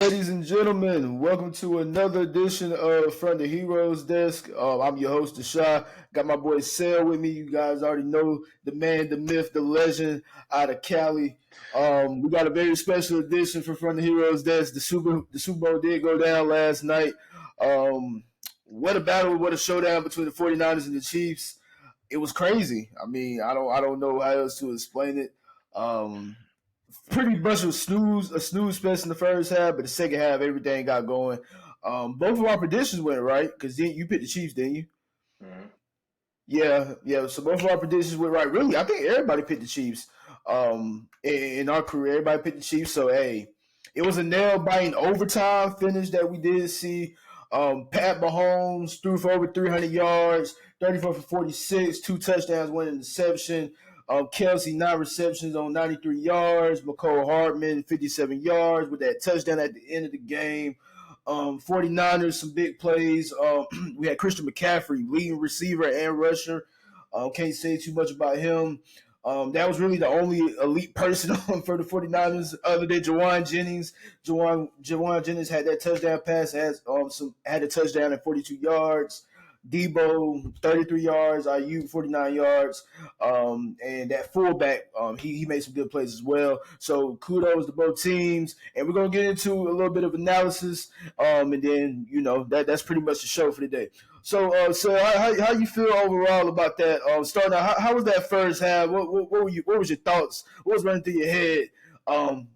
Ladies and gentlemen, welcome to another edition of From the Heroes Desk. I'm your host, Deshaun. Got my boy Sale with me. You guys already know the man, the myth, the legend out of Cali. We got a very special edition for From the Heroes Desk. The Super Bowl did go down last night. What a battle, what a showdown between the 49ers and the Chiefs. It was crazy. I don't know how else to explain it. Pretty much a snooze fest in the first half, but the second half everything got going. Both of our predictions went right because you picked the Chiefs, didn't you? Mhm. Yeah, yeah. So both of our predictions went right. Really, I think everybody picked the Chiefs. In our career, everybody picked the Chiefs. So hey, it was a nail biting overtime finish that we did see. Pat Mahomes threw for over 300 yards, 34 for 46, two touchdowns, one interception. Kelce, 9 receptions on 93 yards. McCole Hardman, 57 yards with that touchdown at the end of the game. 49ers, some big plays. We had Christian McCaffrey, leading receiver and rusher. Can't say too much about him. That was really the only elite person for the 49ers other than Jawan Jennings. Jawan Jennings had that touchdown pass, had a touchdown at 42 yards. Debo, 33 yards. IU, 49 yards. And that fullback, he made some good plays as well. So kudos to both teams. And we're going to get into a little bit of analysis. And then, that's pretty much the show for today. So how you feel overall about that? Starting out, how was that first half? What was your thoughts? What was running through your head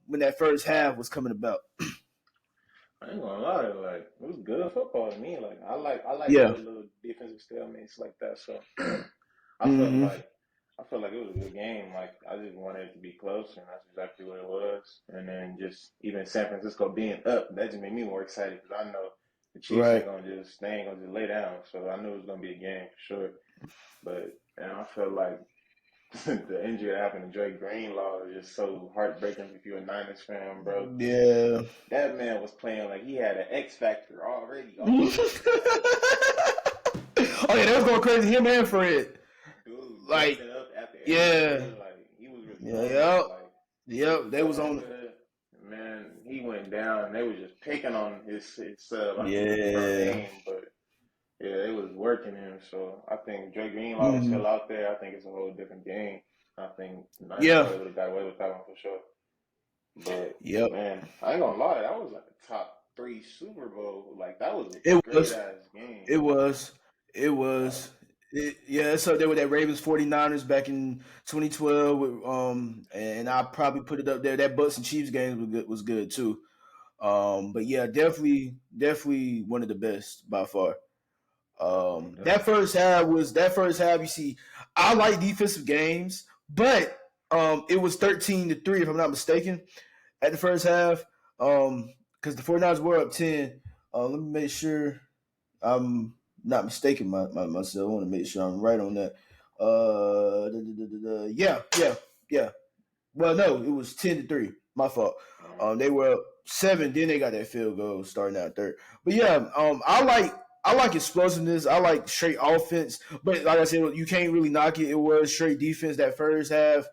when that first half was coming about? I ain't gonna lie, like it was good football to me. Like I like Yeah. good little defensive stalemates like that. So I felt Mm-hmm. like I felt like it was a good game. Like I just wanted it to be close, and that's exactly what it was. And then just even San Francisco being up, that just made me more excited because I know the Chiefs Right. ain't gonna just lay down. So I knew it was gonna be a game for sure. But and I felt like the injury that happened to Drake Greenlaw is just so heartbreaking if you're a Niners fan, bro. Yeah. That man was playing like he had an X factor already off the rip. Like, Oh yeah, that was going crazy. Him and Fred. dude Like, jumping up after every yeah. play. Like, he was really Yeah, doing it. yep. Like, he Yep. was They was looking on. good. Man, he went down. They was just picking on his sub. I think his first Yeah. game, but yeah, they was working him. So I think Drake Greenlaw was Hmm. still out there. I think it's a whole different game. I think the Niners Yeah. probably would have got away with that one for sure. But Yep. man, I ain't gonna lie, that was like a top three Super Bowl. Like that was a It great was. ass game. It was. It That was. Yeah, so there were that Ravens 49ers back in 2012 and I probably put it up there. That Bucks and Chiefs game was good too. But yeah, definitely one of the best by far. definitely, That first half. You see, I like defensive games, but it was 13-3 if I'm not mistaken at the first half. Because the 49ers were up 10. Let me make sure I'm not mistaken myself. I want to make sure I'm right on that. Yeah, yeah, yeah. Well, no, it was 10-3. My fault. definitely. They were up 7. Then they got that field goal starting out third. But yeah, I like explosiveness. I like straight offense. But like I said, you can't really knock it. It was straight defense that first half.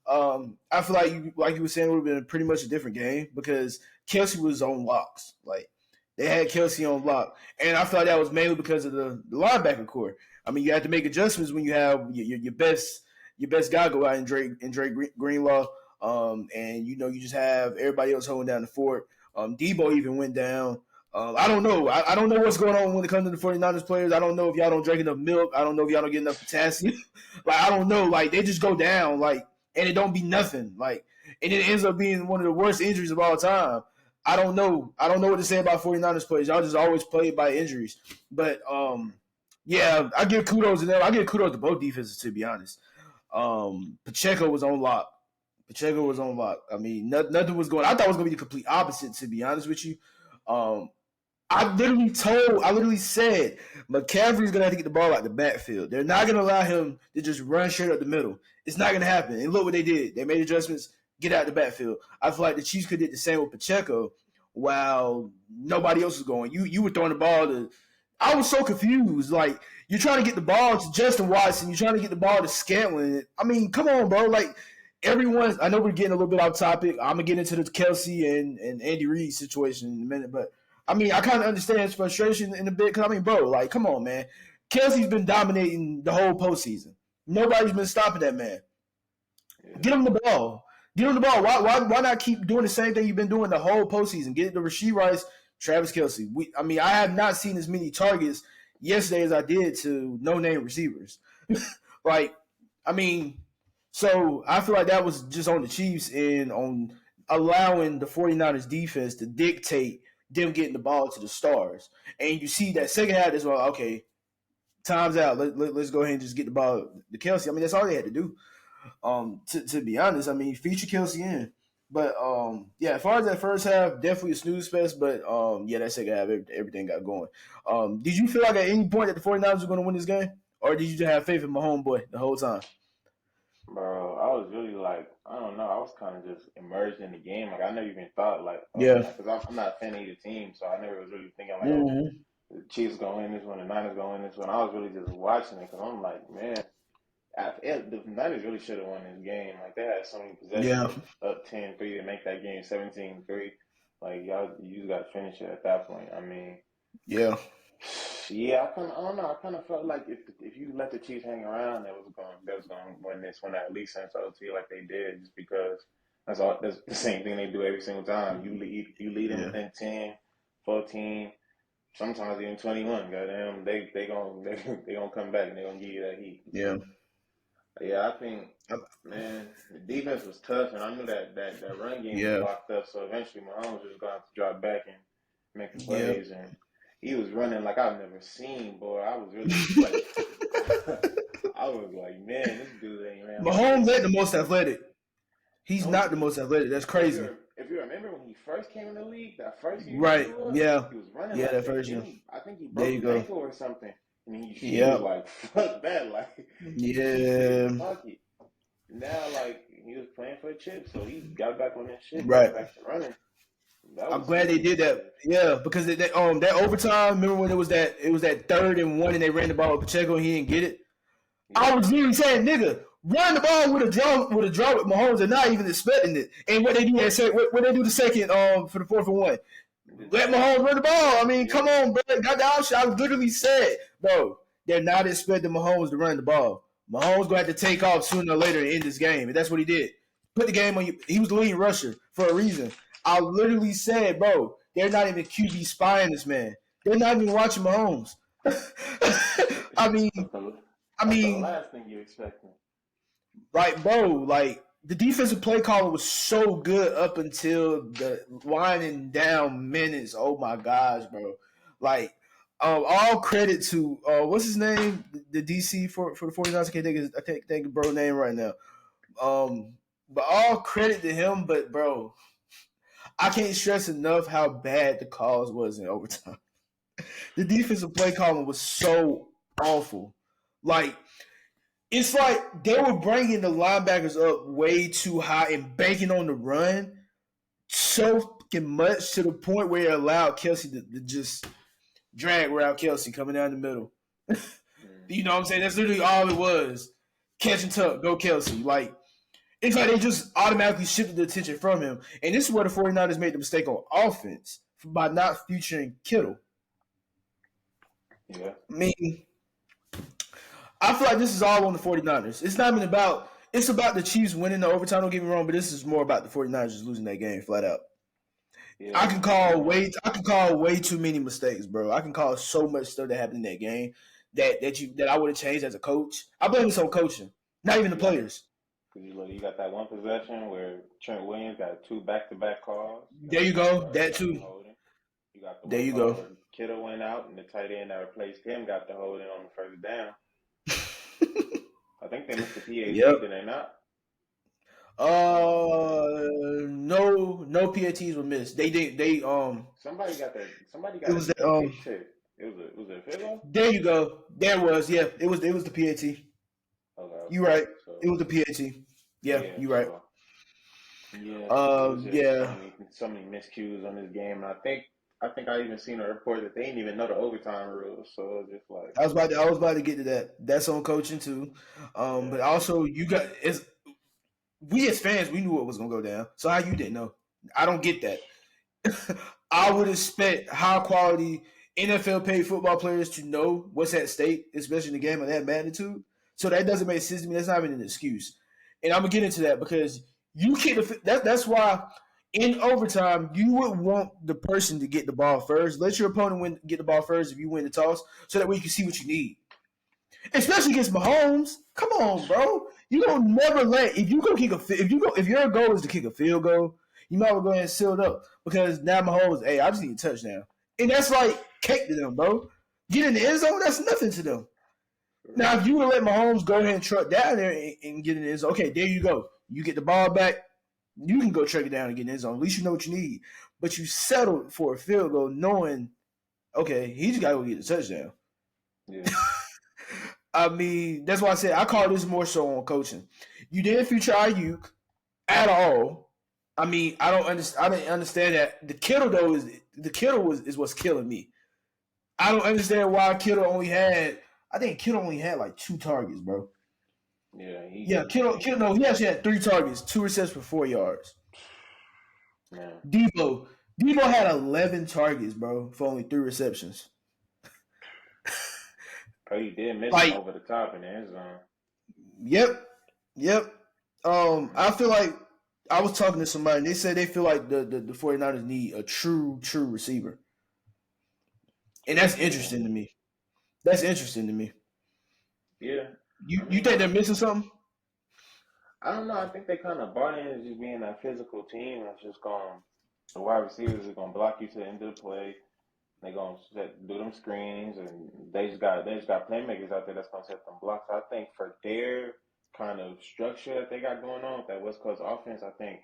I feel like you were saying, it would have been pretty much a different game because Kelce was on locks. Like they had Kelce on lock, and I feel like that was mainly because of the linebacker core. I mean, you have to make adjustments when you have your best guy go out and Drake Greenlaw. And you just have everybody else holding down the fort. Debo even went down. I don't know. I don't know what's going on when it comes to the 49ers players. I don't know if y'all don't drink enough milk. I don't know if y'all don't get enough potassium. Like, I don't know. Like, they just go down, like, and it don't be nothing. Like, and it ends up being one of the worst injuries of all time. I don't know. I don't know what to say about 49ers players. Y'all just always play by injuries. But yeah, I give kudos to them. I give kudos to both defenses, to be honest. Pacheco was on lock. Pacheco was on lock. I mean, nothing was going. I thought it was going to be the complete opposite, to be honest with you. Um, I literally said McCaffrey's gonna have to get the ball out the backfield. They're not gonna allow him to just run straight up the middle. It's not gonna happen. And look what they did. They made adjustments, get out the backfield. I feel like the Chiefs could do the same with Pacheco while nobody else was going. You were throwing the ball to I was so confused. Like, you're trying to get the ball to Justin Watson, you're trying to get the ball to Scantling. I mean, come on, bro. Like, everyone's. I know we're getting a little bit off topic. I'm gonna get into the Kelce and Andy Reid situation in a minute, but I mean, I kind of understand his frustration in a bit. Cause I mean, bro, like, come on, man. Kelsey's been dominating the whole postseason. Nobody's been stopping that man. Yeah. Get him the ball. Get him the ball. Why not keep doing the same thing you've been doing the whole postseason? Get it to Rasheed Rice, Travis Kelce. I have not seen as many targets yesterday as I did to no-name receivers. Like, I mean, so I feel like that was just on the Chiefs and on allowing the 49ers defense to dictate them getting the ball to the stars. And you see that second half as well, okay, time's out. Let's go ahead and just get the ball to Kelce. I mean, that's all they had to do. To be honest, I mean, feature Kelce in. But yeah, as far as that first half, definitely a snooze fest. But yeah, that second half, everything got going. Did you feel like at any point that the 49ers were going to win this game? Or did you just have faith in my homeboy the whole time? Bro, I was really like, I don't know, I was kind of just immersed in the game. Like, I never even thought, like, Yeah. because I'm not a fan of either team, so I never was really thinking, like, Mm-hmm. the Chiefs going to win this one, the Niners going to win this one. I was really just watching it because I'm like, man, the Niners really should have won this game. Like, they had so many Yeah. possessions up 10-3 to make that game 17-3. Like, you just got to finish it at that point. I mean, Yeah. yeah, I don't know. I kind of felt like if you let the Chiefs hang around, they was going to win this one at least since OT like they did, just because that's the same thing they do every single time. You lead them within 10, 14, sometimes even 21. Goddamn, they gonna come back and they gonna give you that heat. Yeah. Yeah, I think, man, the defense was tough, and I knew that run game was locked up. So eventually, Mahomes was going to have to drop back and make the plays, and he was running like I've never seen, boy. I was really like, I was like, man, this dude ain't ran. Mahomes ain't the most athletic. He's not the most athletic. That's crazy. If you remember when he first came in the league, that first year, right? Yeah, he was running. Yeah, like that first year. I think he broke his ankle or something. And he was like, fuck that, like, yeah. Fuck it. Now, like, he was playing for a chip, so he got back on that shit, right? Back to running. I'm glad they did that. Yeah, because that overtime. Remember when it was that 3rd and 1 and they ran the ball with Pacheco and he didn't get it. Yeah. I was literally saying, nigga, run the ball with a draw with Mahomes and not even expecting it. And what they do, what they do the second for the 4th and 1. Let Mahomes run the ball. I mean, come on, bro. Got the option. I literally said, bro, they're not expecting Mahomes to run the ball. Mahomes going to have to take off sooner or later to end this game. And that's what he did. Put the game on you. He was the leading rusher for a reason. I literally said, bro, they're not even QB spying this man. They're not even watching Mahomes. I mean, the last thing you expecting. Right, bro. Like, the defensive play caller was so good up until the winding down minutes. Oh my gosh, bro! Like, all credit to what's his name, the DC for the 49ers. I can't think of bro name right now. But all credit to him. But bro, I can't stress enough how bad the calls was in overtime. The defensive play caller was so awful. Like, it's like they were bringing the linebackers up way too high and banking on the run so fucking much to the point where it allowed Kelce to just drag around Kelce coming down the middle. You know what I'm saying? That's literally all it was. Catch and tuck, go Kelce. Like, it's like they just automatically shifted the attention from him. And this is where the 49ers made the mistake on offense by not featuring Kittle. Yeah. I mean, I feel like this is all on the 49ers. It's not even about – it's about the Chiefs winning the overtime, don't get me wrong, but this is more about the 49ers just losing that game flat out. Yeah. I can call way too many mistakes, bro. I can call so much stuff that happened in that game that I would have changed as a coach. I blame this on coaching, not even the players. Because you got that one possession where Trent Williams got 2 back-to-back calls. There you go. That too. You got the there you go. Kittle went out, and the tight end that replaced him got the holding on the first down. I think they missed the PAT, did they not? No PATs were missed. They somebody got it was it was a field goal? There you go. There was, yeah. It was the PAT. Okay. You right. So, it was the PAT. Yeah, you right. So many miscues on this game, and I think I even seen a report that they didn't even know the overtime rules. So it was just like I was about to get to that. That's on coaching too. But also you got we as fans, we knew what was gonna go down. So how you didn't know? I don't get that. I would expect high quality NFL paid football players to know what's at stake, especially in a game of that magnitude. So that doesn't make sense to me. That's not even an excuse. And I'm gonna get into that because you can't. That's why in overtime you would want the person to get the ball first. Let your opponent get the ball first if you win the toss, so that way you can see what you need. Especially against Mahomes. Come on, bro. You don't never let if you go kick if your goal is to kick a field goal, you might as well go ahead and seal it up because now Mahomes, hey, I just need a touchdown, and that's like cake to them, bro. Get in the end zone, that's nothing to them. Now, if you would let Mahomes go ahead and truck down there and get in the end zone, okay, there you go. You get the ball back, you can go truck it down and get in the end zone. At least you know what you need. But you settled for a field goal, knowing, okay, he just got to go get the touchdown. Yeah. I mean, that's why I said I call this more so on coaching. You didn't feature Ayuk at all. I mean, I didn't understand that. The Kittle is what's killing me. I don't understand why Kittle only had. I think Kittle only had like 2 targets, bro. Yeah. Kittle. No, he actually had 3 targets, 2 receptions for 4 yards. Yeah. Debo had 11 targets, bro, for only 3 receptions. But he did miss him over the top in the end zone. Yep. I feel like I was talking to somebody and they said they feel like the 49ers need a true receiver. And that's interesting to me. Yeah. You think they're missing something? I don't know. I think they kind of bought into just being that physical team that's just going. The wide receivers are gonna block you to the end of the play. They're gonna do them screens, and they just got playmakers out there that's gonna set them blocks. I think for their kind of structure that they got going on with that West Coast offense, I think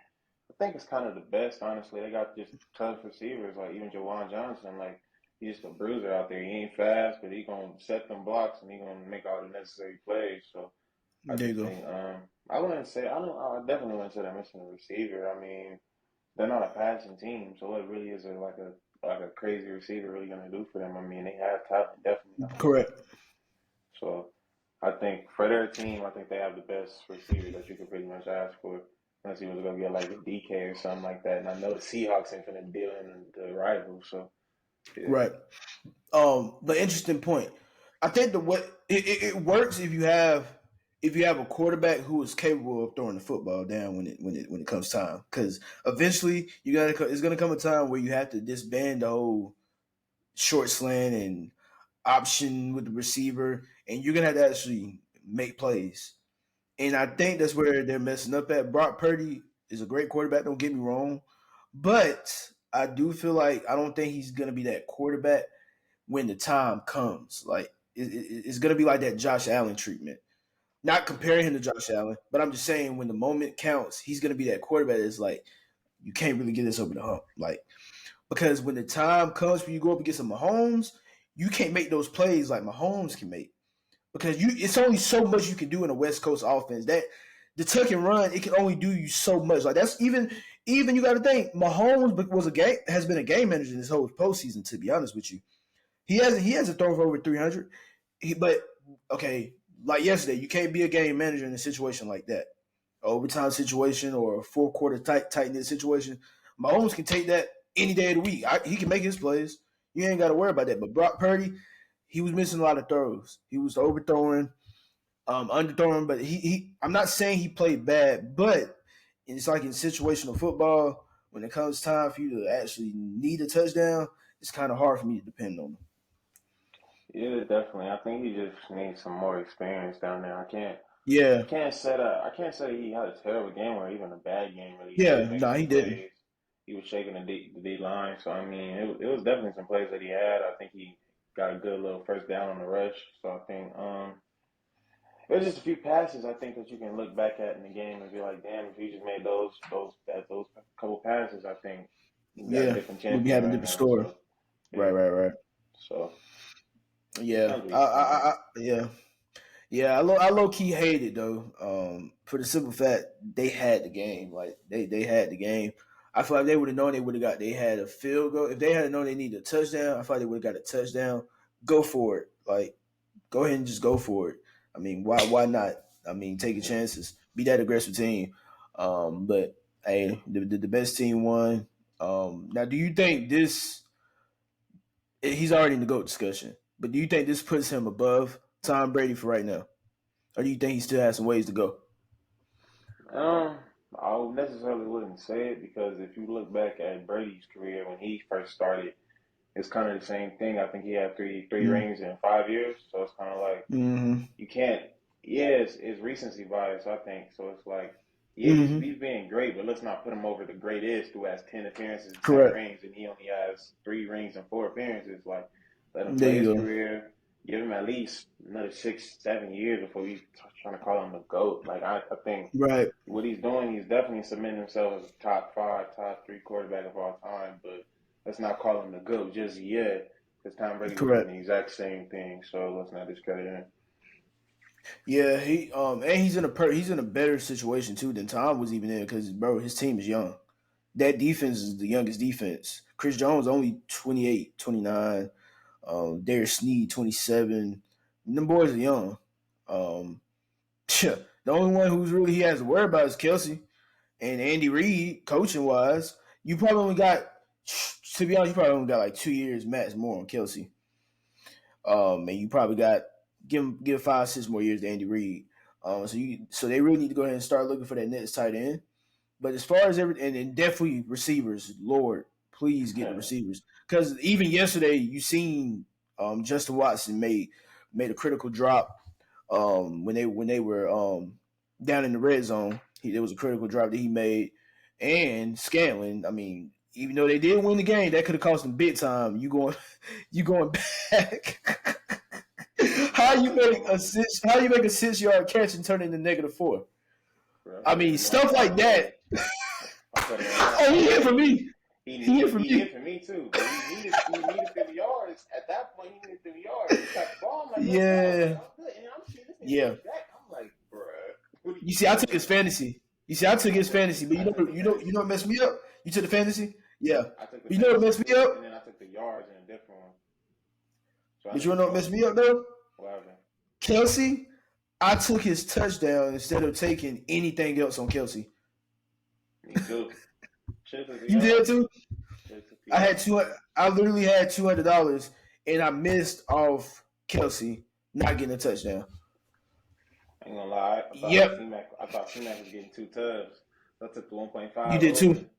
it's kind of the best. Honestly, they got just tough receivers like even Jawan Johnson. Like he's just a bruiser out there. He ain't fast, but he gonna set them blocks and he gonna make all the necessary plays. So I There you just go. think I wouldn't say I definitely wouldn't say they're missing a receiver. I mean, they're not a passing team, so what really is like a crazy receiver really gonna do for them? I mean, they have talent, definitely. Correct. So I think for their team, I think they have the best receiver that you could pretty much ask for. Unless he was gonna get like a DK or something like that. And I know the Seahawks ain't gonna deal in the rival, so yeah. Right. But interesting point. I think it works if you have a quarterback who is capable of throwing the football down when it comes time. Because eventually it's gonna come a time where you have to disband the whole short slant and option with the receiver, and you're gonna have to actually make plays. And I think that's where they're messing up at. Brock Purdy is a great quarterback, don't get me wrong. But I do feel like I don't think he's gonna be that quarterback when the time comes. Like it's gonna be like that Josh Allen treatment. Not comparing him to Josh Allen, but I'm just saying when the moment counts, he's gonna be that quarterback that's like, you can't really get this over the hump. Like, because when the time comes for you to go up against a Mahomes, you can't make those plays like Mahomes can make. Because it's only so much you can do in a West Coast offense. That the tuck and run, it can only do you so much. Like that's even you got to think Mahomes has been a game manager in this whole postseason. To be honest with you, he hasn't thrown for over 300. But okay, like yesterday, you can't be a game manager in a situation like that, overtime situation or a 4-quarter tight knit situation. Mahomes can take that any day of the week. He can make his plays. You ain't got to worry about that. But Brock Purdy, he was missing a lot of throws. He was overthrowing, underthrowing. But I'm not saying he played bad, but it's like in situational football, when it comes time for you to actually need a touchdown, it's kind of hard for me to depend on him. Yeah, definitely. I think he just needs some more experience down there. Yeah. I can't say he had a terrible game or even a bad game. Really, he Yeah. did make No, some he didn't. plays. He was shaking the D line. So I mean, it was definitely some plays that he had. I think he got a good little first down on the rush. So I think it was just a few passes I think that you can look back at in the game and be like, damn, if he just made those couple passes, I think we got a Yeah. different We'll be champion having a right different now. score. So yeah. Right. So Yeah. Yeah, I low key hate it though. For the simple fact they had the game. Like they had the game. I feel like they would have known they had a field goal. If they had known they needed a touchdown, I feel like they would have got a touchdown. Go for it. Like, go ahead and just go for it. I mean, why not? I mean, take your chances. Be that aggressive team. But hey, the best team won. Now, do you think this? He's already in the GOAT discussion, but do you think this puts him above Tom Brady for right now, or do you think he still has some ways to go? Um, I necessarily wouldn't say it because if you look back at Brady's career when he first started, it's kind of the same thing. I think he had three Mm-hmm. rings in 5 years, so it's kind of like Mm-hmm. you can't. Yeah, it's recency bias, I think. So it's like, yeah, Mm-hmm. he's being great, but let's not put him over the greatest who has 10 appearances and 10 Correct. rings, and he only has 3 rings and 4 appearances. Like, let him There play his you go. career. Give him at least another 6, 7 years before we trying to call him the GOAT. Like, I think Right. what he's doing, he's definitely cementing himself as a top 5, top 3 quarterback of all time. But let's not call him the GOAT just yet, because Tom Brady was doing Correct. the exact same thing. So let's not discredit him. Yeah, and he's in a better situation too than Tom was even in because bro, his team is young. That defense is the youngest defense. Chris Jones only 28, 29. Darius Sneed 27. Them boys are young. Um, the only one who's really he has to worry about is Kelce and Andy Reid coaching wise. You probably only got, to be honest, you probably only got like 2 years max more on Kelce. And you probably got give 5, 6 more years to Andy Reid. So they really need to go ahead and start looking for that next tight end. But as far as everything, and definitely receivers, Lord, please get the receivers. Because even yesterday, you seen Justin Watson made a critical drop when they were down in the red zone. There was a critical drop that he made, and Scanlon. I mean, even though they did win the game, that could have cost them big time. You going back? How you make a 6 yard catch and turn it into -4? Bro, I put it mean, in my stuff like parlay. that. I put it in my Oh, he hit for parlay. me. He hit for He me. hit for me too, but he needed 50 yards. At that point, he needed 50 yards. He got the ball. I'm like, let's go. Like Yeah, I'm good, and I'm seeing this nigga yeah. get back. I'm like, bruh, what are You you see, I took his doing? fantasy. You see, I took his fantasy, but I took the you know fantasy. what messed me up? You took the fantasy, yeah. I took the But you know what fantasy messed me too, and up? then I took the yards in a different one. So I But ended you up know what going messed me up though? whatever. Kelce. I took his touchdown instead of taking anything else on Kelce. Me too. Should have took the You did yards. too. Should have took the I had yards. two. I literally had $200, and I missed off Kelce not getting a touchdown. I ain't gonna lie. Yep, I thought C-Mac was getting 2 tubs. So I took the you 1.5 did over. too.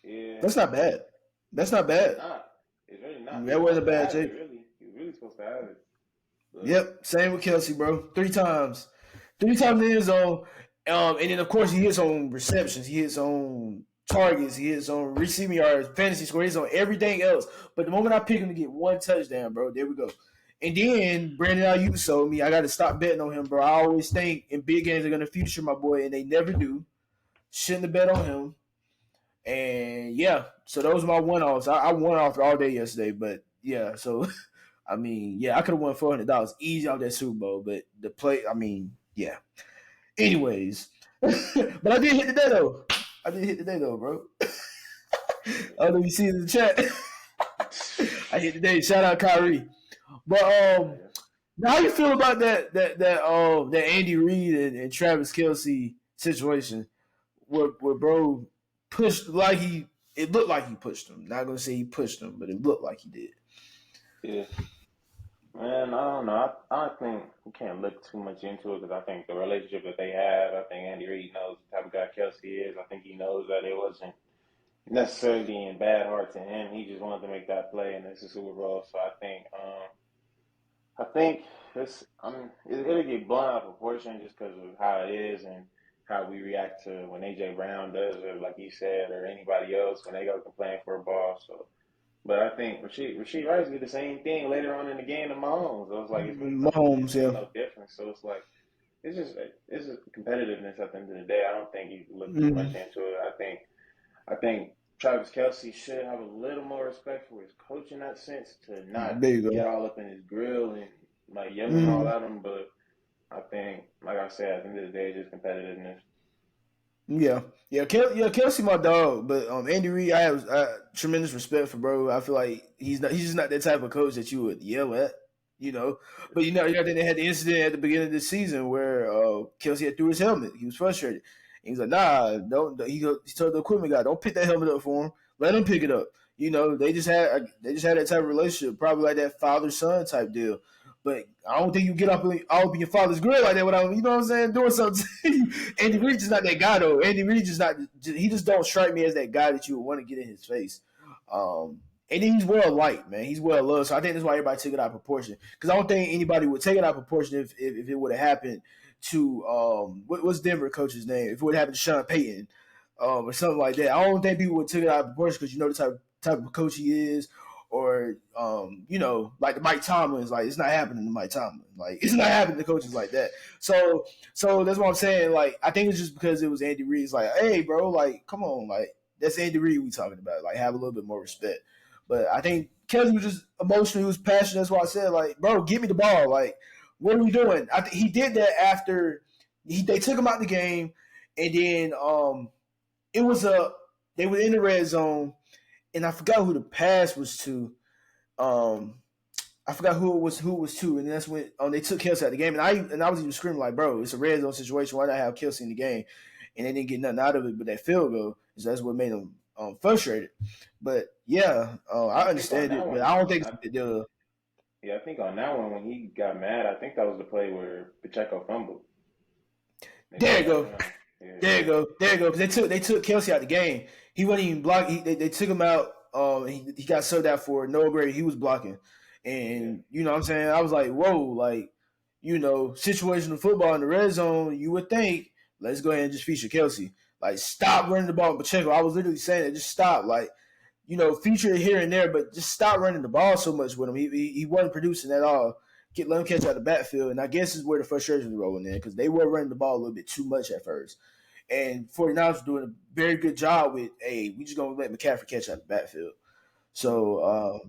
Yeah, That's not bad. That's not it's really bad. not. It's really not. He That was wasn't supposed a to bad have it. take. Really, he was really supposed to have it. But Yep, same with Kelce, bro. 3 times, 3 times in his zone. And then of course he hits on receptions, he hits on targets, he hits on receiving yards, fantasy score, he hits on everything else. But the moment I pick him to get one touchdown, bro, there we go. And then Brandon Ayuk told me I got to stop betting on him, bro. I always think in big games they're gonna feature my boy, and they never do. Shouldn't have bet on him. And yeah, so those are my one offs. I won off all day yesterday, but yeah, so I mean, yeah, I could have won $400 easy off that Super Bowl, but the play, I mean, yeah. Anyways, but I did hit today though. I did hit today though, bro. I don't know if you see it in the chat. I hit today. Shout out Kyrie. But now how you feel about that Andy Reid and Travis Kelce situation where bro pushed like it looked like he pushed him. Not gonna say he pushed him, but it looked like he did. yeah, man, I don't know. I think we can't look too much into it because I think the relationship that they have. I think Andy Reid knows the type of guy Kelsey is. I think he knows that it wasn't necessarily in bad heart to him. He just wanted to make that play, and it's a Super Bowl. So I think this, it'll get blown out of proportion just because of how it is and how we react to when AJ Brown does, or like you said, or anybody else when they go complain for a ball. So, but I think Rasheed Rice did the same thing later on in the game to Mahomes. I was like, it's really tough to win. Mahomes, It ain't yeah. no difference. So it's like it's just competitiveness at the end of the day. I don't think you can look too much Mm, into it. I think Travis Kelce should have a little more respect for his coach in that sense to not there you get go. all up in his grill and like yelling all Mm, at him. But I think, like I said, at the end of the day, it's just competitiveness. yeah. Kelsey, my dog, but Andy Reid, I have tremendous respect for, bro. I feel like he's just not that type of coach that you would yell at, you know. But then they had the incident at the beginning of the season where Kelsey had threw his helmet. He was frustrated, he's like, nah, don't. He told the equipment guy, don't pick that helmet up for him. Let him pick it up. They just had that type of relationship, probably like that father son type deal. But I don't think you get up in your father's grill like that without, you know what I'm saying, doing something to you. Andy Reid is not that guy though. Andy Reid just not. He just don't strike me as that guy that you would want to get in his face. And he's well liked, man. He's well loved. So I think that's why everybody took it out of proportion. Because I don't think anybody would take it out of proportion if it would have happened to what's Denver coach's name? If it would have happened to Sean Payton or something like that. I don't think people would take it out of proportion because the type of coach he is, or like the Mike Tomlin like it's not happening to Mike Tomlin. Like it's not happening to coaches like that. So that's what I'm saying. Like I think it's just because it was Andy Reid. It's like, hey, bro, like come on, like that's Andy Reid we talking about. Like have a little bit more respect. But I think Kelce was just emotional. He was passionate. That's why I said, like, bro, give me the ball. Like, what are we doing? I think he did that after they took him out the game, and then they were in the red zone, and I forgot who the pass was to. I forgot who it was to, and that's when they took Kelce out of the game, and I was even screaming like, bro, it's a red zone situation. Why not have Kelce in the game? And they didn't get nothing out of it, but that field goal. So that's what made them frustrated. But yeah, I understand it, but I don't think it's a big deal. Yeah, I think on that one when he got mad, I think that was the play where Pacheco fumbled. There you go. Yeah. There you go. Because they took Kelce out the game. He wasn't even blocking. They took him out. He got subbed out for no grade. He was blocking, and you know what I'm saying. I was like, whoa, like situational football in the red zone. You would think, let's go ahead and just feature Kelce. Like, stop running the ball with Pacheco. I was literally saying that. Just stop. Like, feature it here and there, but just stop running the ball so much with him. He wasn't producing at all. Let him catch out the backfield, and I guess is where the frustration was rolling in because they were running the ball a little bit too much at first. And 49ers were doing a very good job with, hey, we just going to let McCaffrey catch out the backfield. So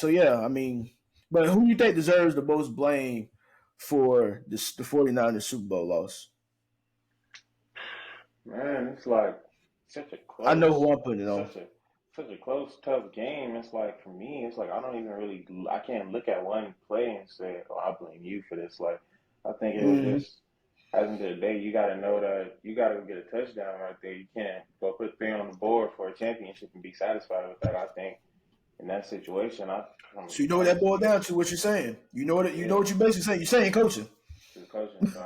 yeah, I mean, but who do you think deserves the most blame for the 49ers Super Bowl loss? Man, it's like such a I know close, who I'm putting it on. such a close, tough game. It's like for me, it's like I can't look at one play and say, "Oh, I blame you for this." Like, I think it was just, at the end of the day, you got to know that you got to get a touchdown right there. You can't go put three on the board for a championship and be satisfied with that. I think in that situation, So you know what that boiled down to? What you're saying? You know what yeah, you're basically saying? You're saying coaching. to the coaching. So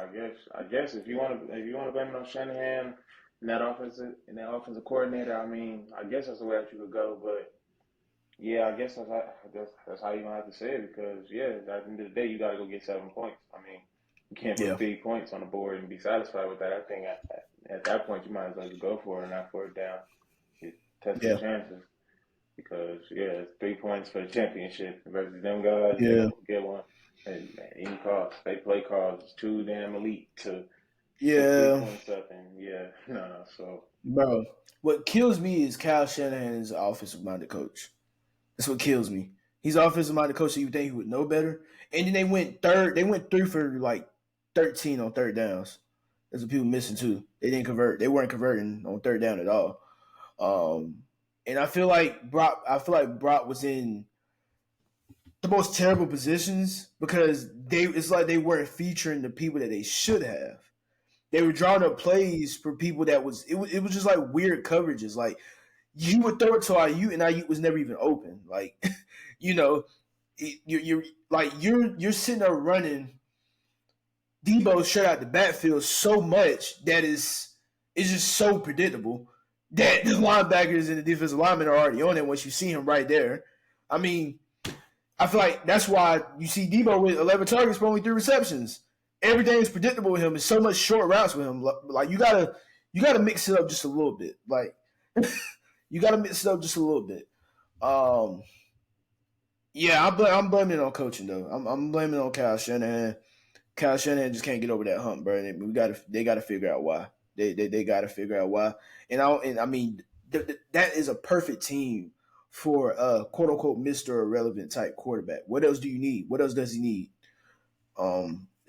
I guess if you want to blame it on Shanahan and that offensive coordinator, I mean, I guess that's the way that you could go. But yeah, I guess that's how you gonna have to say it because yeah, at the end of the day, you got to go get 7 points. I mean, you can't put Yeah. 3 points on the board and be satisfied with that. I think at that point, you might as well just go for it and not for it down. You test your Yeah. chances because yeah, it's 3 points for the championship versus them guys. They Yeah. gonna get one at any cost. They play calls is too damn elite to put three Yeah. points up and yeah, no. So Bro, what kills me is Kyle Shanahan is an offensive minded coach. That's what kills me. He's an offensive minded coach, so you think he would know better. And then they went third. They went 3 for like 13 on third downs. That's what people missing too. They didn't convert. They weren't converting on third down at all. And I feel like Brock was in the most terrible positions because it's like they weren't featuring the people that they should have. They were drawing up plays for people that it was just like weird coverages. Like you would throw it to Ayuk and Ayuk was never even open. Like you're sitting there running Debo straight out the backfield so much that it's just so predictable that the linebackers and the defensive linemen are already on it once you see him right there. I mean, I feel like that's why you see Debo with 11 targets for only 3 receptions. Everything is predictable with him. It's so much short routes with him. Like you gotta mix it up just a little bit. Like you gotta mix it up just a little bit. Yeah, I'm blaming it on coaching though. I'm blaming it on Kyle Shanahan. Kyle Shanahan just can't get over that hump, bro. They gotta figure out why. They gotta figure out why. I mean that is a perfect team for a quote unquote Mr. Irrelevant type quarterback. What else do you need? What else does he need?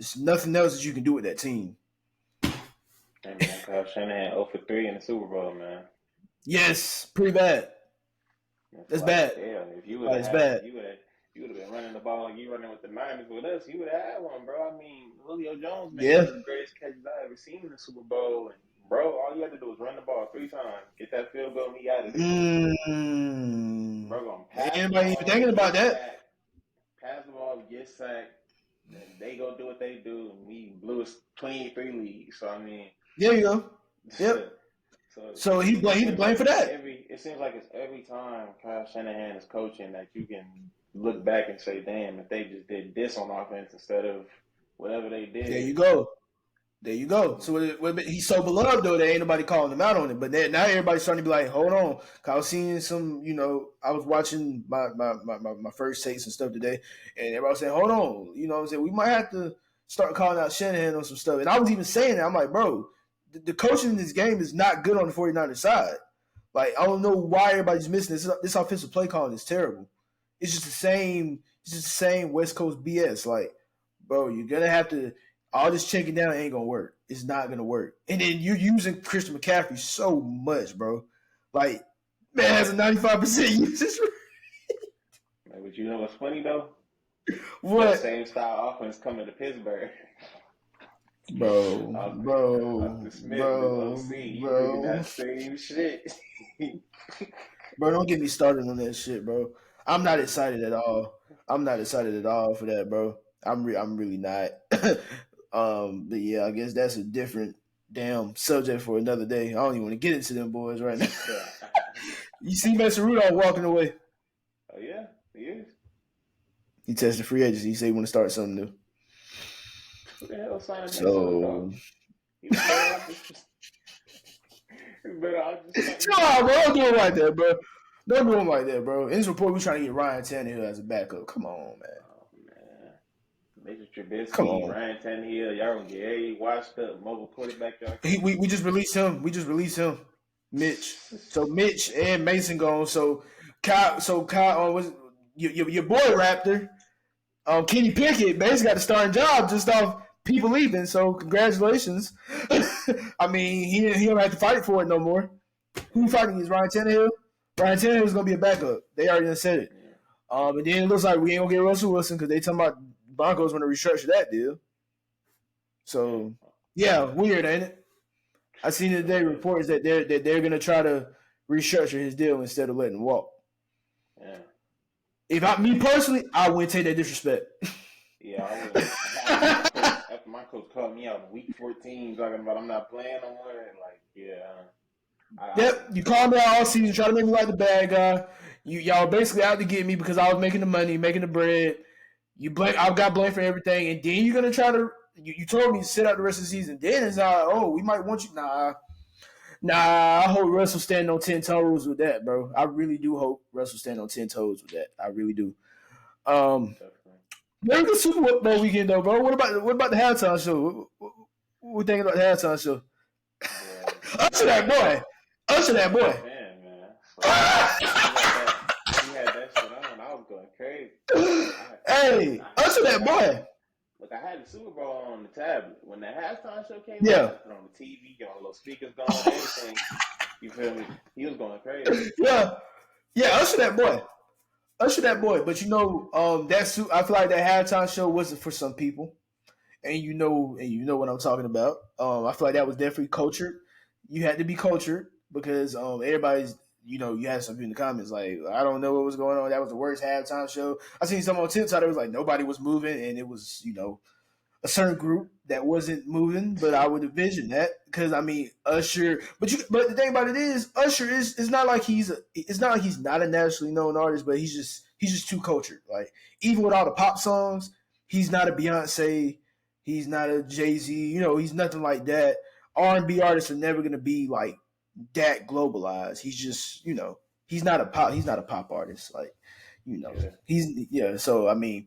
It's nothing else that you can do with that team. hey man, Kyle Shanahan 0 for 3 in the Super Bowl, man. Yes, pretty bad. It's That's like, bad. yeah, if It's bad. you would have been running the ball like you running with the Niners with us, you would have had one, bro. I mean, Julio Jones made Yeah. one of the greatest catches I ever seen in the Super Bowl, and Bro, all you had to do was run the ball 3 times, get that field goal, and he out of there. Bro, gonna pass the Anybody even ball, thinking about get that? sacked, pass the ball, get sacked, then they go do what they do, and we blew a 23 lead. So I mean, There you go. Yep. so So he it to seems blame like for that. it seems like it's every time Kyle Shanahan is coaching that you can look back and say, damn, if they just did this on offense instead of whatever they There you did. go. There you go. So he's so beloved though, there ain't nobody calling him out on it. But now everybody's starting to be like, hold on. I was seeing some, I was watching my first takes and stuff today, and everybody was saying, hold on, what I'm saying? We might have to start calling out Shanahan on some stuff. And I was even saying that. I'm like, bro, the coaching in this game is not good on the 49ers side. Like, I don't know why everybody's missing this. This offensive play calling is terrible. It's just the same West Coast BS. Like, bro, you're gonna have to all this checking down ain't gonna work. It's not gonna work. And then you're using Christian McCaffrey so much, bro. Like, man has a 95% usage rate. But you know what's funny though? What? That same style offense coming to Pittsburgh. Bro, Arthur Smith is OC. He's doing that same shit. Bro, don't get me started on that shit, bro. I'm not excited at all. I'm not excited at all for that, bro. I'm really not. But yeah, I guess that's a different damn subject for another day. I don't even want to get into them boys right now. You see Mason Rudolph walking away. Oh yeah, he is. He tested free agency. He said he want to start something new. Who the hell signed Mason So Rudolph? He's better nah, bro, don't do him like that, bro. Don't do him like that, bro. In this report, we trying to get Ryan Tannehill as a backup. Come on, man. Oh man, Mitchell Trubisky, Ryan Tannehill, y'all gonna get a washed up mobile quarterback. We just released him. Mitch. So Mitch and Mason gone. So Kyle was your boy Raptor. Kenny Pickett basically got the starting job just off people leaving. So congratulations. I mean, he don't have to fight for it no more. Who fighting against Ryan Tannehill? Ryan Tannehill is gonna be a backup. They already said it. And then it looks like we ain't gonna get Russell Wilson because they talking about Broncos want to restructure that deal. So yeah, weird, ain't it? I seen today reports that they're gonna try to restructure his deal instead of letting him walk. Yeah. If me personally, I wouldn't take that disrespect. Yeah, I would. After my coach called me out in week 14 talking about I'm not playing no more, and like, Yep, you called me out all season, trying to make me like the bad guy. Y'all basically out to get me because I was making the money, making the bread. I got blamed for everything, and then you're gonna try to. You told me to sit out the rest of the season. Then it's like, oh, we might want you. Nah. I hope Russell stand on 10 toes with that, bro. I really do hope Russell stand on 10 toes with that. I really do. Very good Super Bowl weekend though, bro. What about the halftime show? What we thinking about the halftime show? Usher that boy. Man. He had that shit on. I was going crazy. Usher that boy. Look, I had the Super Bowl on the tablet. When the halftime show came out, I put on the TV, got little speakers going, everything. You feel me? He was going crazy. Yeah, Usher that boy. But I feel like that halftime show wasn't for some people, and you know what I'm talking about. I feel like that was definitely cultured. You had to be cultured because everybody's. You had some people in the comments like, I don't know what was going on. That was the worst halftime show. I seen some on TikTok. It was like nobody was moving, and it was a certain group that wasn't moving. But I would envision that because I mean Usher. But the thing about it is Usher it's not like he's not a nationally known artist, but he's just too cultured. Like even with all the pop songs, he's not a Beyonce. He's not a Jay-Z. He's nothing like that. R&B artists are never gonna be like that globalized. He's just, he's not a pop artist. Like, So I mean,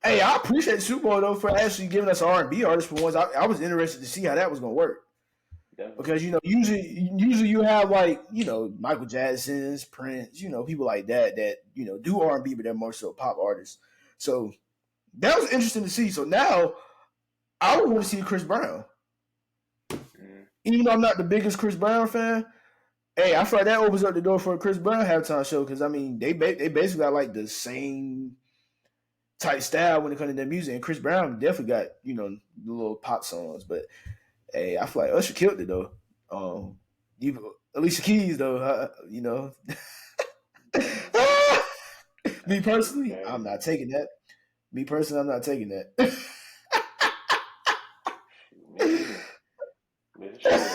hey, I appreciate the Super Bowl though for actually giving us an R&B artist for once. I was interested to see how that was gonna work. Because usually you have like Michael Jackson's, Prince, people like that do R&B, but they're more so pop artists. So that was interesting to see. So now I would want to see Chris Brown. Even though I'm not the biggest Chris Brown fan, hey, I feel like that opens up the door for a Chris Brown halftime show because I mean they basically got like the same type style when it comes to their music, and Chris Brown definitely got the little pop songs. But hey, I feel like Usher killed it though. You Alicia Keys though, Me personally, I'm not taking that. Me personally, I'm not taking that. Me either. But shit,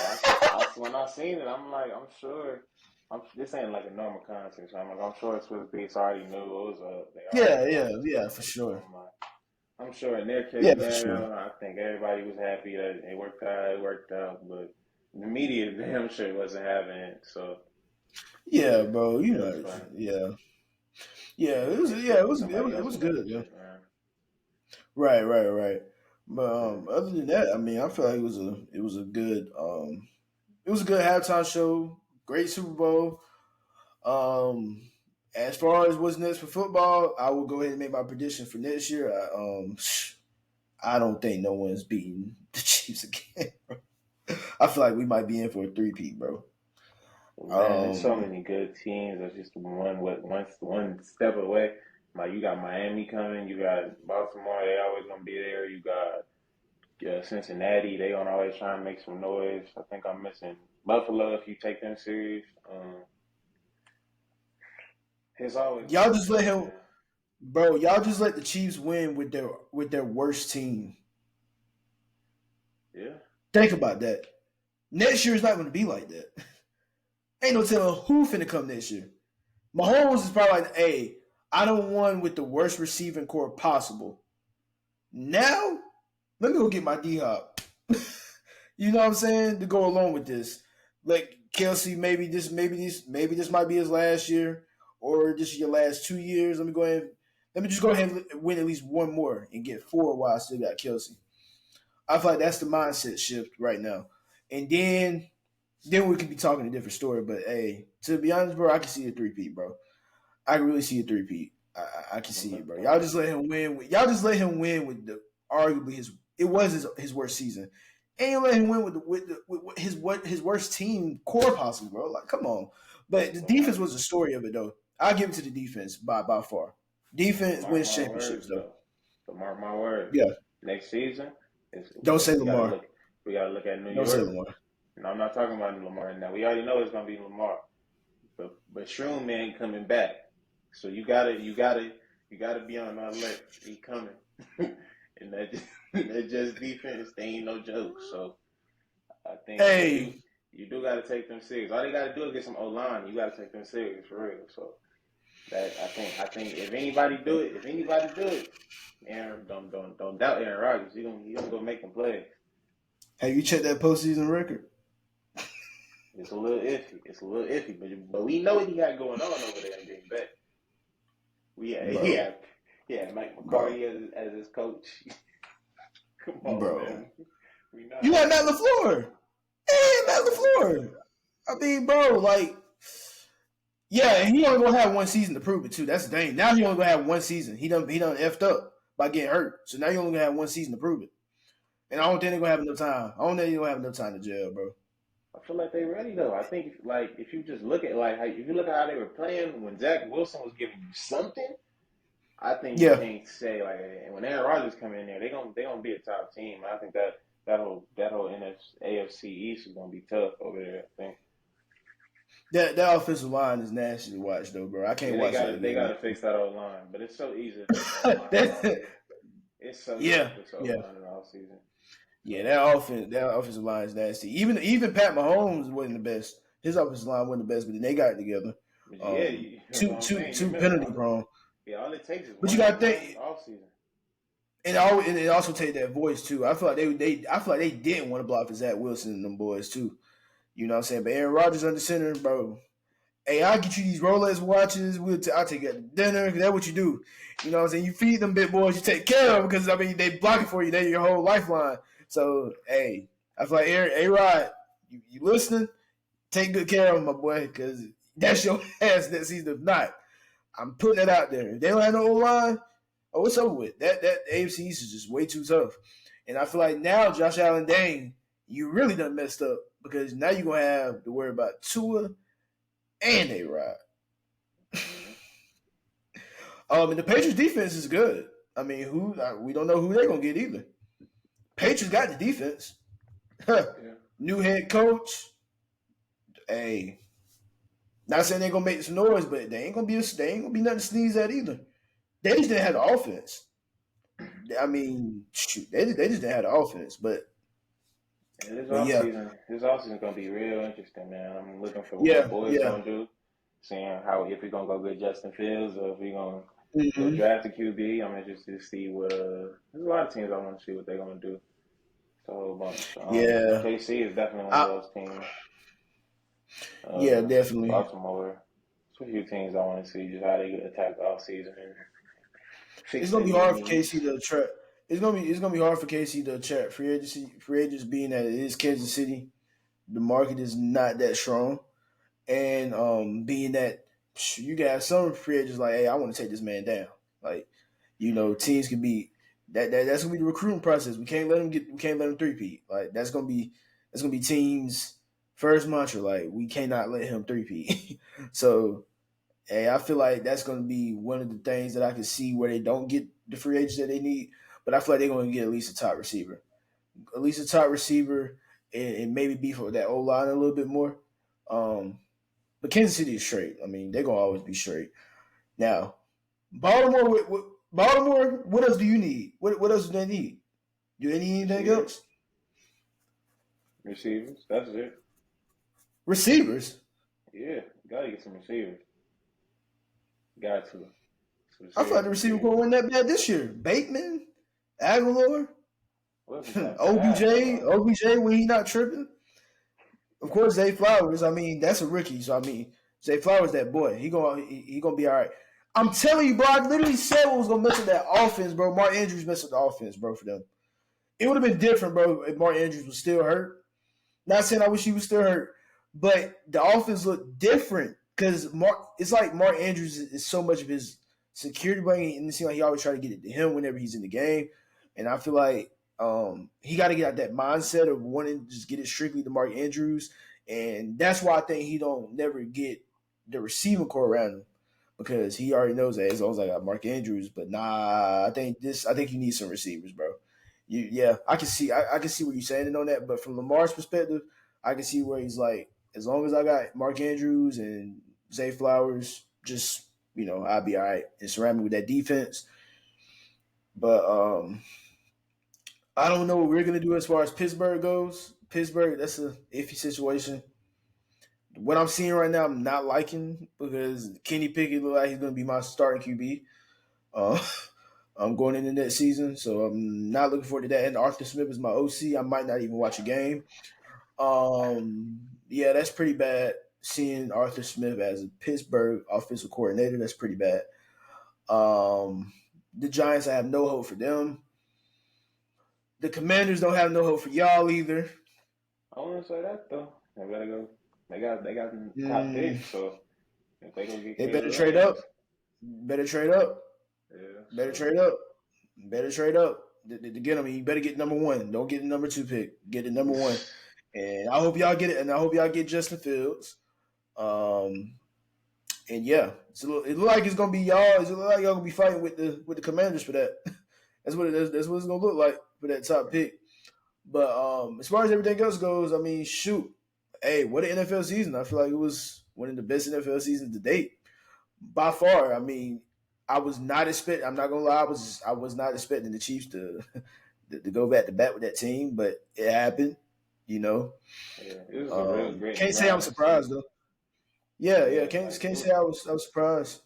when I seen it, I'm like, I'm sure. This ain't like a normal concert, so I'm sure it's supposed to be. It's already knew it was They already Yeah, for so sure. I'm sure in their case Yeah, for sure. scenario, I think everybody was happy that it worked out. It worked out, but the media, damn sure wasn't having it. So Yeah, bro. it was funny. Yeah. It was They expecting it somebody else was with that good, man. shit, man. Right. But Yeah. other than that, I mean, I feel like it was a good halftime show. Great Super Bowl. As far as what's next for football, I will go ahead and make my prediction for next year. I don't think no one's beating the Chiefs again. Bro. I feel like we might be in for a three-peat, bro. Man, there's so Um, many good teams. That's just one step away. Like you got Miami coming, you got Baltimore. They always gonna be there. You got Cincinnati. They gonna always try and make some noise. I think I'm missing Buffalo if you take them serious. It's always y'all gonna be just let tough, him, man. bro. Y'all just let the Chiefs win with their worst team. Yeah. Think about that. Next year is not going to be like that. Ain't no telling who finna come next year. Mahomes is probably like, hey, I don't won with the worst receiving core possible. Now, let me go get my D Hop. You know what I'm saying? To go along with this. Like Kelce, maybe this might be his last year, or this is your last 2 years. Let me just go ahead and win at least one more and get four while I still got Kelce. I feel like that's the mindset shift right now. And then we could be talking a different story. But hey, to be honest, bro, I can see a three-peat, bro. I can really see a three-peat. I can see it, bro. Y'all just let him win. Y'all just let him win with the arguably his worst season, and you let him win with his worst team core possible, bro. Like, come on. But the defense was the story of it, though. I'll give it to the defense by far. But Defense mark wins my championships, words, though. though. But mark my words. Yeah. Next season, Don't say we gotta Lamar. look. We gotta look at New Don't say York. Lamar. No, I'm not talking about Lamar now. We already know it's gonna be Lamar. But Shroom man coming back. So you gotta be on alert. He coming. And that just defense, they ain't no joke. So I think Hey, you do gotta take them serious. All they gotta do is get some O line. You gotta take them serious for real. So that I think if anybody do it, Aaron don't doubt Aaron Rodgers. He gonna go make them play. have you checked that postseason record? It's a little iffy. But we know what he got going on over there in Green Bay. We Bro, yeah, Mike bro, McCarthy as his coach. Come on, bro. man. We know You how had that Matt go. LaFleur. Hey, Matt Oh, LaFleur. I mean, bro, like, yeah, and he only gonna have one season to prove it too. That's the thing. Now he only gonna have one season. He done effed up by getting hurt. So now you only gonna have one season to prove it. And I don't think they're gonna have enough time. I don't think they're gonna have enough time to jail, bro. I feel like they ready though. I think if you just look at if you look at how they were playing when Zach Wilson was giving you something, I think you Yeah. can't say when Aaron Rodgers come in there, they gonna be a top team. I think that whole AFC East is gonna be tough over there. I think. That offensive line is nasty to watch though, bro. I can't Yeah, they watch gotta that they game. gotta fix that old line, but it's so easy to fix that line in the off season. It's so easy to Yeah, fix the old yeah. line in the off season. Yeah, So that offensive line is nasty. Even Pat Mahomes wasn't the best. His offensive line wasn't the best, but then they got it together. but yeah, that's what Two I'm two saying. You two remember penalty prone. all it takes is But you one got to one think, off season. and it also take that voice too. I feel like I feel like they didn't want to block for Zach Wilson and them boys too. You know what I'm saying? But Aaron Rodgers under center, bro. Hey, I'll get you these Rolex watches. I'll take you out to dinner. That's what you do. You know what I'm saying? You feed them big boys. You take care of them because, I mean, they block it for you. They're your whole lifeline. So, hey, I feel like A-Rod, you listening? Take good care of them, my boy, because that's your ass next season. If not, I'm putting it out there. If they don't have no line, oh, it's over with. That AFC East is just way too tough. And I feel like now, Josh Allen, dang, you really done messed up because now you're going to have to worry about Tua and A-Rod. Mm-hmm. And the Patriots defense is good. I mean, we don't know who they're gonna get either. Patriots got the defense. Yeah. New head coach. Hey, not saying they're gonna make some noise, but they ain't gonna be nothing to sneeze at either. They just didn't have the offense. I mean, shoot, they just didn't have the offense, Yeah, this but yeah, offseason gonna be real interesting, man. I'm looking for what my yeah, boys yeah. gonna do, seeing how if we're gonna go get Justin Fields or if we're gonna go Hmm. draft a QB. I'm interested to see what. There's a lot of teams I want to see what they're gonna do. It's a whole bunch. Yeah, KC is definitely one of I, those teams. yeah, Uh, definitely. Baltimore. There's a few teams I want to see just how they attack the offseason and It's fix gonna their be hard for needs. KC to attract. It's gonna be hard for KC to attract free agents being that it is Kansas City. The market is not that strong, and being that you got some free agents like, hey, I want to take this man down. Like, teams can be that's gonna be the recruiting process. We can't let him three-peat. Like that's gonna be teams first mantra. Like we cannot let him three-peat. So hey, I feel like that's going to be one of the things that I can see where they don't get the free agents that they need. But I feel like they're going to get at least a top receiver, and maybe beef with that O line a little bit more. Um, but Kansas City is straight. I mean, they're going to always be straight. Now, Baltimore, Baltimore, what else do you need? What else do they need? Do they need anything Receivers. else? Receivers. That's it. Receivers. Yeah, gotta get some receivers. Got to. Some I thought serious the receiver receivers. core wasn't that bad this year. Bateman, Aguilar, Wasn't that bad, OBJ, bro. OBJ when he not tripping. Of course, Zay Flowers. I mean, that's a rookie. So I mean, Zay Flowers, that boy, he gonna be all right. I'm telling you, bro. I literally said what was gonna mess up that offense, bro. Mark Andrews messed up the offense, bro. For them, it would have been different, bro, if Mark Andrews was still hurt. Not saying I wish he was still hurt, but the offense looked different because It's like Mark Andrews is so much of his security blanket, and it seems like he always try to get it to him whenever he's in the game. And I feel like he got to get out that mindset of wanting to just get it strictly to Mark Andrews, and that's why I think he don't never get the receiving core around him because he already knows that as long as I got Mark Andrews. But nah, I think you need some receivers, bro. Yeah, I can see what you're saying on that, but from Lamar's perspective, I can see where he's like, as long as I got Mark Andrews and Zay Flowers, just I'll be all right and surround me with that defense. But I don't know what we're gonna do as far as Pittsburgh goes. Pittsburgh, that's a iffy situation. What I'm seeing right now, I'm not liking because Kenny Pickett look like he's gonna be my starting QB. Uh, I'm going into that season, so I'm not looking forward to that. And Arthur Smith is my OC. I might not even watch a game. Yeah, that's pretty bad. Seeing Arthur Smith as a Pittsburgh offensive coordinator, that's pretty bad. The Giants, I have no hope for them. The Commanders don't have no hope for y'all either. I wouldn't say that though. They better go. They got some top Mm, picks, so if they go get they Caleb better trade up. Williams, Better trade up. yeah. Better So trade up. Better trade up to get them. You better get number one. Don't get the number two pick. Get the number one. And I hope y'all get it. And I hope y'all get Justin Fields. Um, and yeah, it look like it's gonna be y'all. It look like y'all gonna be fighting with the Commanders for that. That's what it's gonna look like for that top pick. But as far as everything else goes, I mean, shoot, hey, what an NFL season! I feel like it was one of the best NFL seasons to date by far. I mean, I was not expecting. I'm not gonna lie. I was not expecting the Chiefs to to go back to back with that team, but it happened. You know, yeah, it was a real grit and can't say I'm grind surprised season. though. Yeah, yeah, Yeah, like can't say I was surprised.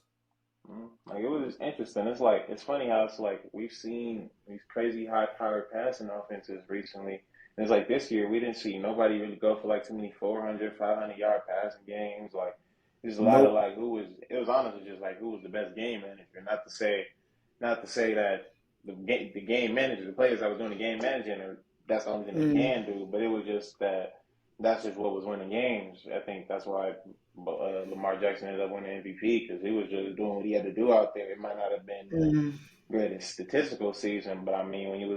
like it was just interesting. It's like it's funny how it's like we've seen these crazy high-powered passing offenses recently. And it's like this year we didn't see nobody really go for like too many 400, 500-yard passing games. Like there's a lot of Nope. like who was. It was honestly just like who was the best game manager. Not to say that the game manager, the players that was doing the game managing, that's the only thing they Mm, can do. But it was just that's just what was winning games. I think that's why Lamar Jackson ended up winning MVP because he was just doing what he had to do out there. It might not have been the mm, greatest statistical season, but I mean, when you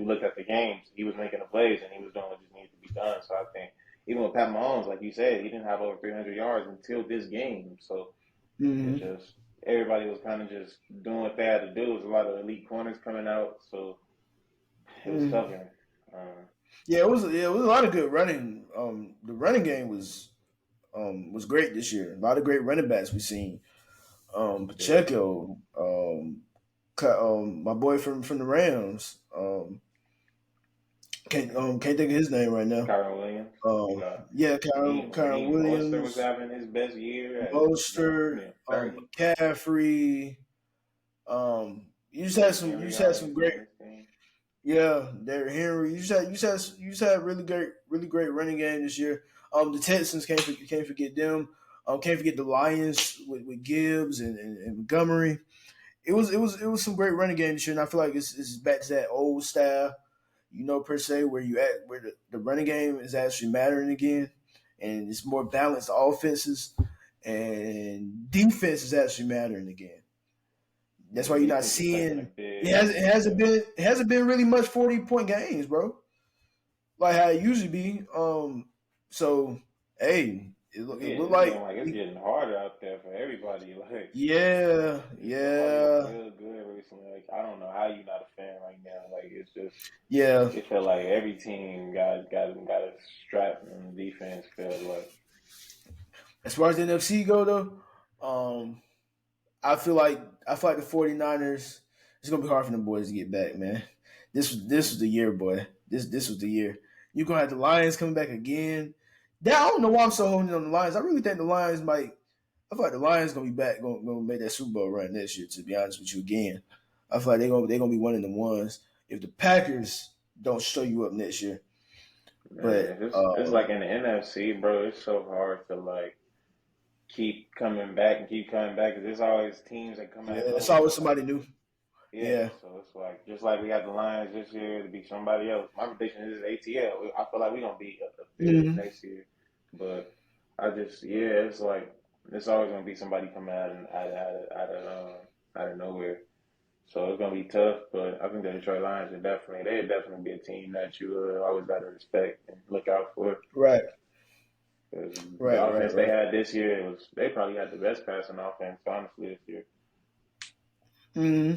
look at the games, he was making the plays and he was doing what just needed to be done. So I think even with Pat Mahomes, like you said, he didn't have over 300 yards until this game. So it's mm, just everybody was kind of just doing what they had to do. There was a lot of elite corners coming out, so it was mm. tough. Uh, Yeah, it was a lot of good running. The running game was was great this year. A lot of great running backs we've seen. Yeah. Pacheco, my boy from the Rams. Can't think of his name right now. Kyron Williams. You got Yeah, Kyron Raheem Mostert was Williams, having his best year at Mostert, thirty. McCaffrey. You just had Derrick some. You Henry just had always some been great. on this team. Yeah, Derrick Henry. You just had really great running game this year. The Texans can't forget them. Can't forget the Lions with Gibbs and Montgomery. It was some great running game this year, and I feel like it's back to that old style, per se, where the running game is actually mattering again, and it's more balanced offenses, and defense is actually mattering again. That's Yeah, why you're not defense is taking a seeing big step. it hasn't been really much 40-point games, bro. Like how it usually be. So hey, it looked It's getting like like it's getting harder out there for everybody. Like yeah, it's been looking yeah, real good recently. Like I don't know how you're not a fan right now. Like it's just yeah. it felt like every team got a strap in defense. Felt like As far as the NFC go though, I feel like the 49ers. It's gonna be hard for them boys to get back, man. This was the year, boy. This was the year. You're gonna have the Lions coming back again. I don't know why I'm so holding on the Lions. I really think the Lions might. I feel like the Lions gonna be back, gonna make that Super Bowl run next year. To be honest with you, again, I feel like they're gonna be one of the ones if the Packers don't show you up next year. man, But it's like in the NFC, bro. It's so hard to like keep coming back. 'Cause there's always teams that come yeah, out of it's nowhere. always somebody new. Yeah, Yeah. so it's like just like we got the Lions this year to be somebody else. My prediction is ATL. I feel like we're gonna beat the Bills Hmm. next year, but it's like it's always gonna be somebody coming out of nowhere. So it's gonna be tough, but I think the Detroit Lions are definitely be a team that you always got to respect and look out for. Right. Because the Right. Right. offense they Right. had this year they probably had the best passing offense honestly this year. Hmm.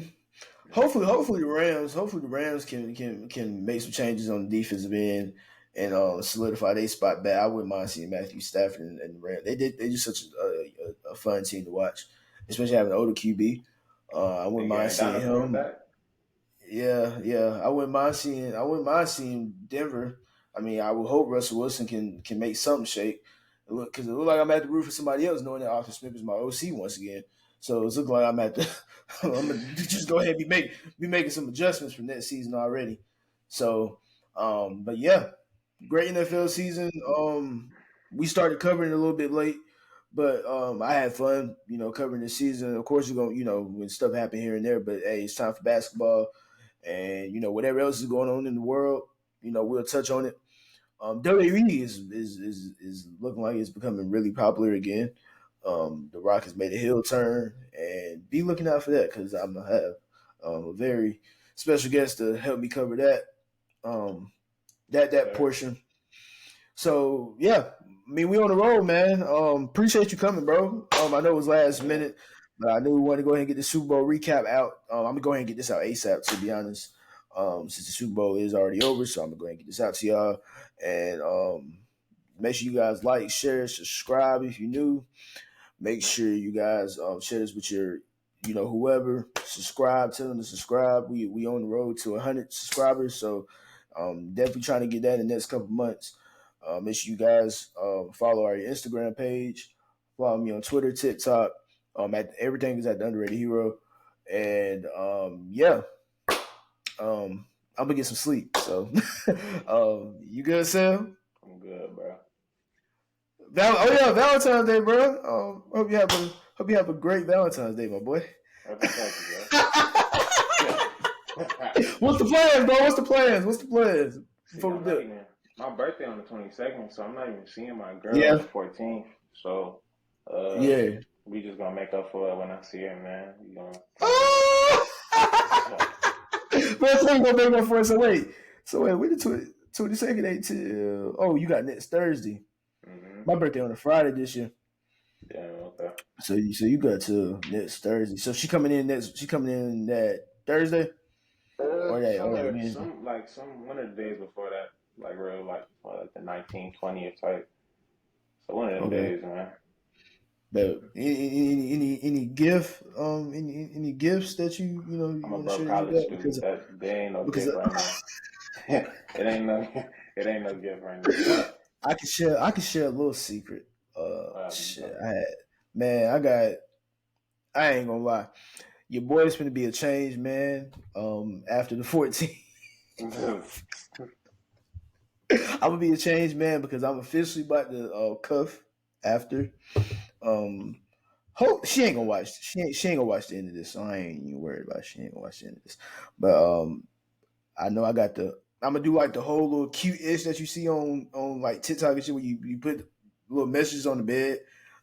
Hopefully the Rams can make some changes on the defensive end and solidify their spot back. I wouldn't mind seeing Matthew Stafford and the Rams. They just such a fun team to watch, especially having an older QB. I wouldn't And mind Aaron seeing Donald coming him. back. Yeah, yeah. I wouldn't mind seeing Denver. I mean, I would hope Russell Wilson can make something shake. Because it look like I'm at the root for somebody else, knowing that Arthur Smith is my OC once again. So it's looking like I'm at the. I'm gonna just go ahead and be making some adjustments for next season already. So, but yeah, great NFL season. We started covering it a little bit late, but I had fun, covering the season. Of course, you're gonna, when stuff happen here and there, but hey, it's time for basketball, and whatever else is going on in the world, we'll touch on it. WWE is looking like it's becoming really popular again. The Rock has made a heel turn, and be looking out for that because I'm gonna have a very special guest to help me cover that Yes, that sir. portion. So yeah, I mean we on the road, man. Appreciate you coming, bro. I know it was last Yeah. minute, but I knew we wanted to go ahead and get the Super Bowl recap out. I'm gonna go ahead and get this out ASAP. To be honest, since the Super Bowl is already over, so I'm gonna go ahead and get this out to y'all. And make sure you guys like, share, subscribe if you're new. Make sure you guys share this with your, whoever. Subscribe, tell them to subscribe. We on the road to 100 subscribers, so definitely trying to get that in the next couple months. Make sure you guys follow our Instagram page, follow me on Twitter, TikTok. At everything is at the Underrated Hero, and yeah, I'm gonna get some sleep. So, you good, Sam? I'm good, bro. Oh yeah, Valentine's Day, bro. Hope you have a great Valentine's Day, my boy. Thank you, bro. What's the plans, bro? What's the plans See, before I'm we do not it? even my birthday on the 22nd, so I'm not even seeing my girl on the Yeah, 14th. So, uh, yeah. we just gonna make up for it when I see her, man. You gonna turn up. Oh! So, Man, so you gonna make my friend. So wait, we the 22nd ain't till. Oh, you got next Thursday. hmm My birthday on a Friday this year. Damn, okay. So you got till next Thursday. So she coming in next. She coming in that Thursday or that Somewhere, Wednesday. some one of the days before that, like real, like the 19th, 20th type. So one of them Okay. days, man. But any gift any gifts that you I'm a want to broke share that you college got student. That there ain't no because gift right now. it ain't no it ain't no gift right now. I can share a little secret. Shit, I ain't gonna lie. Your boy's gonna be a changed man. After the 14, I'm gonna be a changed man because I'm officially about to cuff after. Um, hope she ain't gonna watch. She ain't gonna watch the end of this, so I ain't even worried about it. She ain't gonna watch the end of this. But I know I got the. I'm gonna do like the whole little cute ish that you see on like TikTok and shit, where you put little messages on the bed,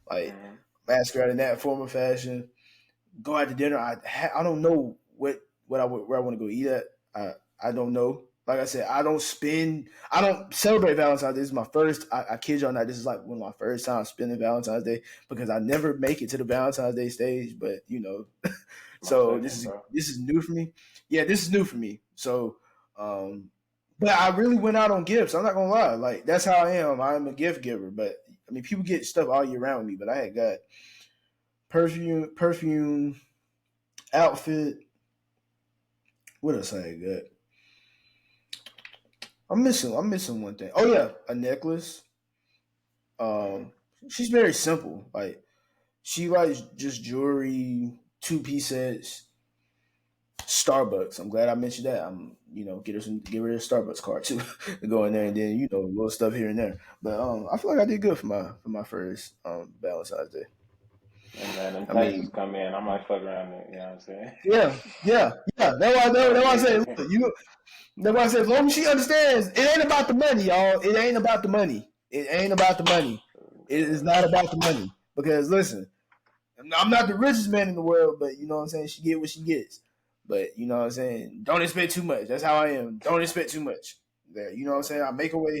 like mm-hmm. masquerade in that form of fashion. Go out to dinner. I don't know where I want to go eat at. I don't know. Like I said, I don't celebrate Valentine's Day. This is my first. I kid y'all not. This is like one of my first times spending Valentine's Day because I never make it to the Valentine's Day stage. But My so second, bro. this is new for me. Yeah, this is new for me. So, um, but I really went out on gifts. I'm not gonna lie. Like that's how I am. I'm a gift giver. But I mean, people get stuff all year round with me. But I had got perfume, outfit. What else I had got? I'm missing one thing. Oh yeah, a necklace. Mm-hmm. Um, she's very simple. Like she likes just jewelry, 2 piece sets, Starbucks. I'm glad I mentioned that. Get rid of Starbucks card too to go in there and then little stuff here and there. But I feel like I did good for my first Valentine's Day. And man, them I taxes mean, come in. I might fuck around there. You know what I'm saying? yeah, yeah, yeah. That's why I say look, that's why I say as long as she understands, it ain't about the money, y'all. It ain't about the money. It ain't about the money. It is not about the money. Because listen, I'm not the richest man in the world, but you know what I'm saying? She get what she gets. But you know what I'm saying? Don't expect too much. That's how I am. Don't expect too much. You know what I'm saying? I make a way.